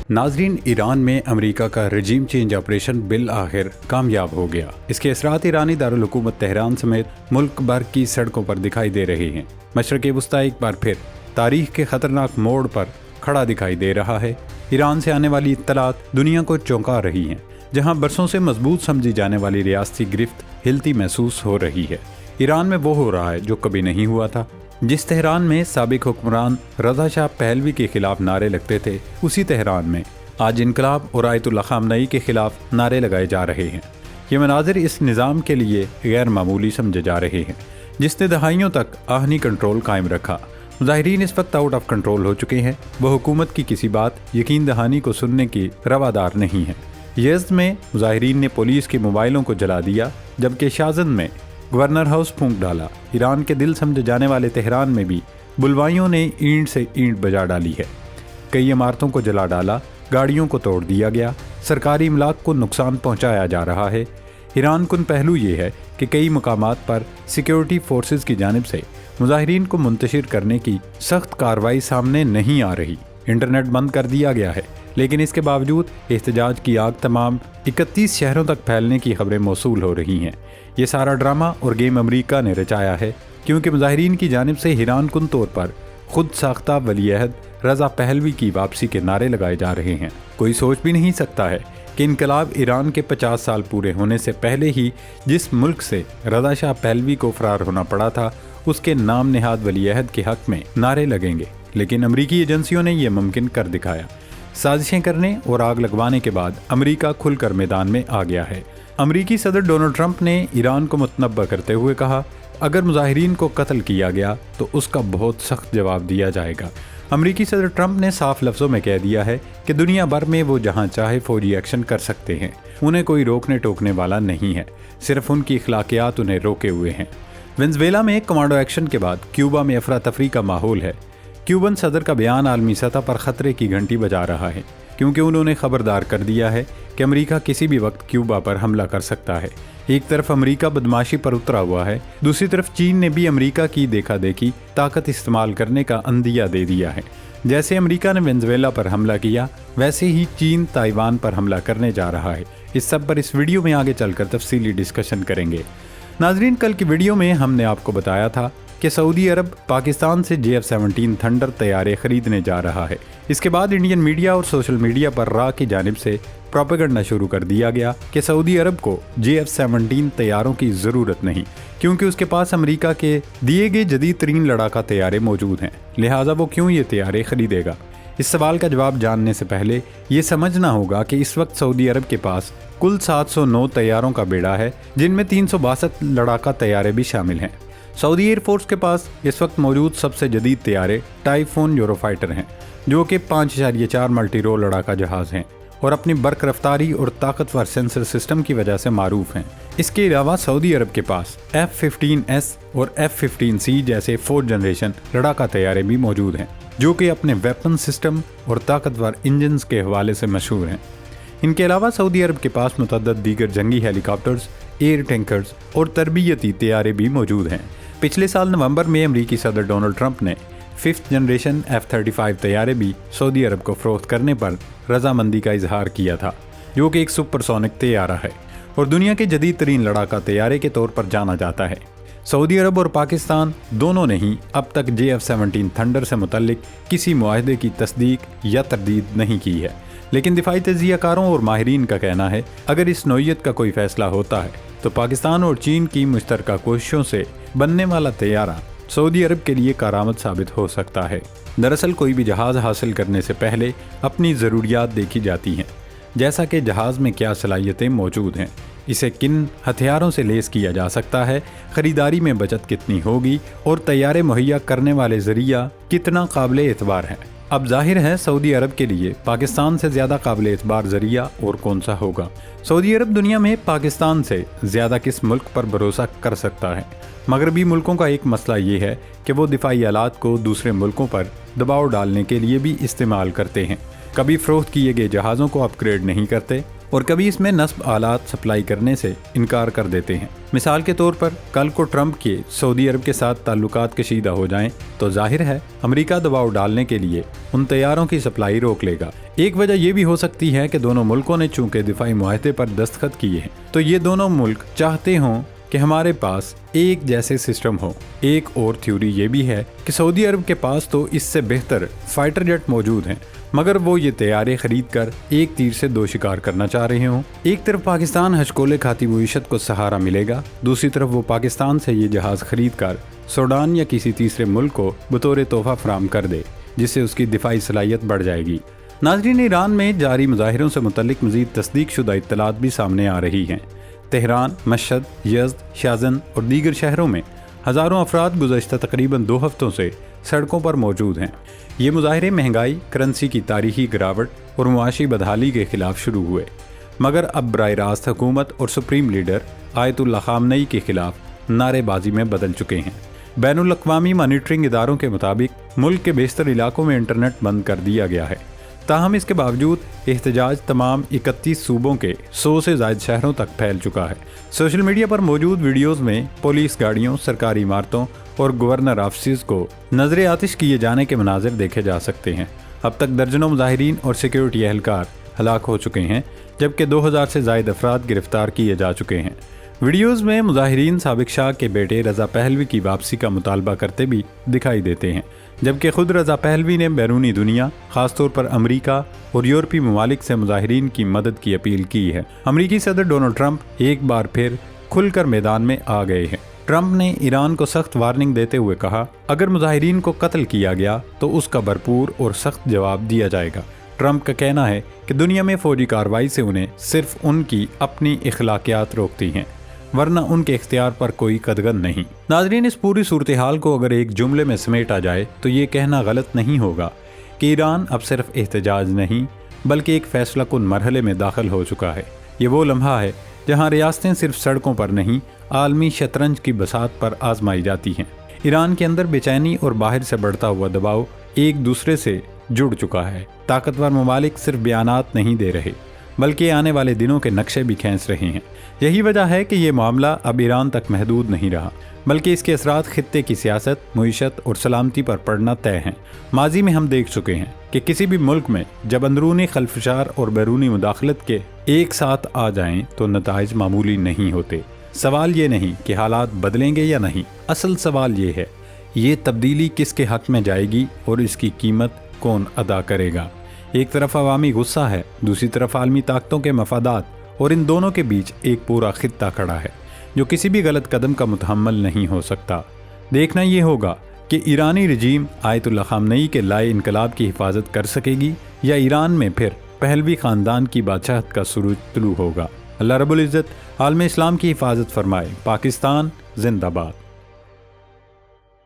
ناظرین، ایران میں امریکہ کا رجیم چینج آپریشن بالآخر کامیاب ہو گیا۔ اس کے اثرات ایرانی دارالحکومت تہران سمیت ملک بھر کی سڑکوں پر دکھائی دے رہے ہیں۔ مشرق وسطی ایک بار پھر تاریخ کے خطرناک موڑ پر کھڑا دکھائی دے رہا ہے۔ ایران سے آنے والی اطلاعات دنیا کو چونکا رہی ہیں، جہاں برسوں سے مضبوط سمجھی جانے والی ریاستی گرفت ہلتی محسوس ہو رہی ہے۔ ایران میں وہ ہو رہا ہے جو کبھی نہیں ہوا تھا۔ جس تہران میں سابق حکمران رضا شاہ پہلوی کے خلاف نعرے لگتے تھے، اسی تہران میں آج انقلاب اور آیت اللہ خامنئی کے خلاف نعرے لگائے جا رہے ہیں۔ یہ مناظر اس نظام کے لیے غیر معمولی سمجھے جا رہے ہیں، جس نے دہائیوں تک آہنی کنٹرول قائم رکھا۔ مظاہرین اس وقت آؤٹ آف کنٹرول ہو چکے ہیں۔ وہ حکومت کی کسی بات یقین دہانی کو سننے کی روادار نہیں ہے۔ یزد میں مظاہرین نے پولیس کے موبائلوں کو جلا دیا، جبکہ شازند میں گورنر ہاؤس پھونک ڈالا۔ ایران کے دل سمجھے جانے والے تہران میں بھی بلوائیوں نے اینٹ سے اینٹ بجا ڈالی ہے۔ کئی عمارتوں کو جلا ڈالا، گاڑیوں کو توڑ دیا گیا، سرکاری املاک کو نقصان پہنچایا جا رہا ہے۔ حیران کن پہلو یہ ہے کہ کئی مقامات پر سیکیورٹی فورسز کی جانب سے مظاہرین کو منتشر کرنے کی سخت کارروائی سامنے نہیں آ رہی۔ انٹرنیٹ بند کر دیا گیا ہے، لیکن اس کے باوجود احتجاج کی آگ تمام 31 شہروں تک پھیلنے کی خبریں موصول ہو رہی ہیں۔ یہ سارا ڈرامہ اور گیم امریکہ نے رچایا ہے، کیونکہ مظاہرین کی جانب سے حیران کن طور پر خود ساختہ ولی عہد رضا پہلوی کی واپسی کے نعرے لگائے جا رہے ہیں۔ کوئی سوچ بھی نہیں سکتا ہے کہ انقلاب ایران کے 50 سال پورے ہونے سے پہلے ہی جس ملک سے رضا شاہ پہلوی کو فرار ہونا پڑا تھا، اس کے نام نہاد ولی عہد کے حق میں نعرے لگیں گے، لیکن امریکی ایجنسیوں نے یہ ممکن کر دکھایا۔ سازشیں کرنے اور آگ لگوانے کے بعد امریکہ کھل کر میدان میں آ گیا ہے۔ امریکی صدر ڈونلڈ ٹرمپ نے ایران کو متنبہ کرتے ہوئے کہا، اگر مظاہرین کو قتل کیا گیا تو اس کا بہت سخت جواب دیا جائے گا۔ امریکی صدر ٹرمپ نے صاف لفظوں میں کہہ دیا ہے کہ دنیا بھر میں وہ جہاں چاہے فوجی ایکشن کر سکتے ہیں، انہیں کوئی روکنے ٹوکنے والا نہیں ہے، صرف ان کی اخلاقیات انہیں روکے ہوئے ہیں۔ وینزویلا میں کمانڈو ایکشن کے بعد کیوبا میں افراتفری کا ماحول ہے۔ کیوبن صدر کا بیان عالمی سطح پر خطرے کی گھنٹی بجا رہا ہے، کیونکہ انہوں نے خبردار کر دیا ہے کہ امریکہ کسی بھی وقت کیوبا پر حملہ کر سکتا ہے۔ ایک طرف امریکہ بدماشی پر اترا ہوا ہے، دوسری طرف چین نے بھی امریکہ کی دیکھا دیکھی طاقت استعمال کرنے کا عندیہ دے دیا ہے۔ جیسے امریکہ نے وینزویلا پر حملہ کیا، ویسے ہی چین تائیوان پر حملہ کرنے جا رہا ہے۔ اس سب پر اس ویڈیو میں آگے چل کر تفصیلی ڈسکشن کریں گے۔ ناظرین، کل کی ویڈیو میں ہم نے آپ کو بتایا تھا کہ سعودی عرب پاکستان سے JF-17 تھنڈر طیارے خریدنے جا رہا ہے۔ اس کے بعد انڈین میڈیا اور سوشل میڈیا پر را کی جانب سے پروپیگنڈا شروع کر دیا گیا کہ سعودی عرب کو JF-17 طیاروں کی ضرورت نہیں، کیونکہ اس کے پاس امریکہ کے دیے گئے جدید ترین لڑاکا طیارے موجود ہیں، لہٰذا وہ کیوں یہ طیارے خریدے گا۔ اس سوال کا جواب جاننے سے پہلے یہ سمجھنا ہوگا کہ اس وقت سعودی عرب کے پاس کل 709 طیاروں کا بیڑا ہے، جن میں 362 لڑاکا طیارے بھی شامل ہیں۔ سعودی ایئر فورس کے پاس اس وقت موجود سب سے جدید طیارے ٹائفون یورو فائٹر ہیں، جو کہ 5.4 ملٹی رول لڑاکا جہاز ہیں اور اپنی برق رفتاری اور طاقتور سینسر سسٹم کی وجہ سے معروف ہیں۔ اس کے علاوہ سعودی عرب کے پاس F-15S اور F-15C جیسے 4th جنریشن لڑاکا طیارے بھی موجود ہیں، جو کہ اپنے ویپن سسٹم اور طاقتور انجنز کے حوالے سے مشہور ہیں۔ ان کے علاوہ سعودی عرب کے پاس متعدد دیگر جنگی ہیلی کاپٹرز، ایئر ٹینکرز اور تربیتی طیارے بھی موجود ہیں۔ پچھلے سال نومبر میں امریکی صدر ڈونلڈ ٹرمپ نے 5th جنریشن F-35 طیارے بھی سعودی عرب کو فروخت کرنے پر رضامندی کا اظہار کیا تھا، جو کہ ایک سپر سونک طیارہ ہے اور دنیا کے جدید ترین لڑاکا طیارے کے طور پر جانا جاتا ہے۔ سعودی عرب اور پاکستان دونوں نے ہی اب تک JF-17 تھنڈر سے متعلق کسی معاہدے کی تصدیق یا تردید نہیں کی ہے، لیکن دفاعی تجزیہ کاروں اور ماہرین کا کہنا ہے اگر اس نوعیت کا کوئی فیصلہ ہوتا ہے تو پاکستان اور چین کی مشترکہ کوششوں سے بننے والا طیارہ سعودی عرب کے لیے کارآمد ثابت ہو سکتا ہے۔ دراصل کوئی بھی جہاز حاصل کرنے سے پہلے اپنی ضروریات دیکھی جاتی ہیں، جیسا کہ جہاز میں کیا صلاحیتیں موجود ہیں، اسے کن ہتھیاروں سے لیس کیا جا سکتا ہے، خریداری میں بچت کتنی ہوگی اور طیارے مہیا کرنے والے ذریعہ کتنا قابل اعتبار ہے۔ اب ظاہر ہے سعودی عرب کے لیے پاکستان سے زیادہ قابل اعتبار ذریعہ اور کون سا ہوگا۔ سعودی عرب دنیا میں پاکستان سے زیادہ کس ملک پر بھروسہ کر سکتا ہے؟ مغربی ملکوں کا ایک مسئلہ یہ ہے کہ وہ دفاعی آلات کو دوسرے ملکوں پر دباؤ ڈالنے کے لیے بھی استعمال کرتے ہیں۔ کبھی فروخت کیے گئے جہازوں کو اپ گریڈ نہیں کرتے اور کبھی اس میں نصب آلات سپلائی کرنے سے انکار کر دیتے ہیں۔ مثال کے طور پر کل کو ٹرمپ کے سعودی عرب کے ساتھ تعلقات کشیدہ ہو جائیں تو ظاہر ہے امریکہ دباؤ ڈالنے کے لیے ان طیاروں کی سپلائی روک لے گا۔ ایک وجہ یہ بھی ہو سکتی ہے کہ دونوں ملکوں نے چونکہ دفاعی معاہدے پر دستخط کیے ہیں تو یہ دونوں ملک چاہتے ہوں کہ ہمارے پاس ایک جیسے سسٹم ہو۔ ایک اور تھیوری یہ بھی ہے کہ سعودی عرب کے پاس تو اس سے بہتر فائٹر جیٹ موجود ہیں، مگر وہ یہ طیارے خرید کر ایک تیر سے دو شکار کرنا چاہ رہے ہوں۔ ایک طرف پاکستان ہچکولے کھاتی معیشت کو سہارا ملے گا، دوسری طرف وہ پاکستان سے یہ جہاز خرید کر سوڈان یا کسی تیسرے ملک کو بطور تحفہ فراہم کر دے، جس سے اس کی دفاعی صلاحیت بڑھ جائے گی۔ ناظرین، ایران میں جاری مظاہروں سے متعلق مزید تصدیق شدہ اطلاعات بھی سامنے آ رہی ہیں۔ تہران، مشہد، یزد، شازن اور دیگر شہروں میں ہزاروں افراد گزشتہ تقریباً 2 ہفتوں سے سڑکوں پر موجود ہیں۔ یہ مظاہرے مہنگائی، کرنسی کی تاریخی گراوٹ اور معاشی بدحالی کے خلاف شروع ہوئے، مگر اب براہ راست حکومت اور سپریم لیڈر آیت اللہ خامنئی کے خلاف نعرے بازی میں بدل چکے ہیں۔ بین الاقوامی مانیٹرنگ اداروں کے مطابق ملک کے بیشتر علاقوں میں انٹرنیٹ بند کر دیا گیا ہے، تاہم اس کے باوجود احتجاج تمام 31 صوبوں کے 100 سے زائد شہروں تک پھیل چکا ہے۔ سوشل میڈیا پر موجود ویڈیوز میں پولیس گاڑیوں، سرکاری عمارتوں اور گورنر آفسز کو نظر آتش کیے جانے کے مناظر دیکھے جا سکتے ہیں۔ اب تک درجنوں مظاہرین اور سیکیورٹی اہلکار ہلاک ہو چکے ہیں، جبکہ 2000 سے زائد افراد گرفتار کیے جا چکے ہیں۔ ویڈیوز میں مظاہرین سابق شاہ کے بیٹے رضا پہلوی کی واپسی کا مطالبہ کرتے بھی دکھائی دیتے ہیں، جبکہ خود رضا پہلوی نے بیرونی دنیا، خاص طور پر امریکہ اور یورپی ممالک سے مظاہرین کی مدد کی اپیل کی ہے۔ امریکی صدر ڈونلڈ ٹرمپ ایک بار پھر کھل کر میدان میں آ گئے ہیں۔ ٹرمپ نے ایران کو سخت وارننگ دیتے ہوئے کہا، اگر مظاہرین کو قتل کیا گیا تو اس کا بھرپور اور سخت جواب دیا جائے گا۔ ٹرمپ کا کہنا ہے کہ دنیا میں فوجی کارروائی سے انہیں صرف ان کی اپنی اخلاقیات روکتی ہیں، ورنہ ان کے اختیار پر کوئی قدغن نہیں۔ ناظرین، اس پوری صورتحال کو اگر ایک جملے میں سمیٹا جائے تو یہ کہنا غلط نہیں ہوگا کہ ایران اب صرف احتجاج نہیں بلکہ ایک فیصلہ کن مرحلے میں داخل ہو چکا ہے۔ یہ وہ لمحہ ہے جہاں ریاستیں صرف سڑکوں پر نہیں، عالمی شطرنج کی بساط پر آزمائی جاتی ہیں۔ ایران کے اندر بے چینی اور باہر سے بڑھتا ہوا دباؤ ایک دوسرے سے جڑ چکا ہے۔ طاقتور ممالک صرف بیانات نہیں دے رہے بلکہ آنے والے دنوں کے نقشے بھی کھینچ رہے ہیں۔ یہی وجہ ہے کہ یہ معاملہ اب ایران تک محدود نہیں رہا، بلکہ اس کے اثرات خطے کی سیاست، معیشت اور سلامتی پر پڑنا طے ہیں۔ ماضی میں ہم دیکھ چکے ہیں کہ کسی بھی ملک میں جب اندرونی خلفشار اور بیرونی مداخلت کے ایک ساتھ آ جائیں تو نتائج معمولی نہیں ہوتے۔ سوال یہ نہیں کہ حالات بدلیں گے یا نہیں، اصل سوال یہ ہے یہ تبدیلی کس کے حق میں جائے گی اور اس کی قیمت کون ادا کرے گا۔ ایک طرف عوامی غصہ ہے، دوسری طرف عالمی طاقتوں کے مفادات، اور ان دونوں کے بیچ ایک پورا خطہ کھڑا ہے جو کسی بھی غلط قدم کا متحمل نہیں ہو سکتا۔ دیکھنا یہ ہوگا کہ ایرانی رجیم آیت اللہ خامنئی کے لائے انقلاب کی حفاظت کر سکے گی یا ایران میں پھر پہلوی خاندان کی بادشاہت کا سورج طلوع ہوگا۔ اللہ رب العزت عالم اسلام کی حفاظت فرمائے۔ پاکستان زندہ باد۔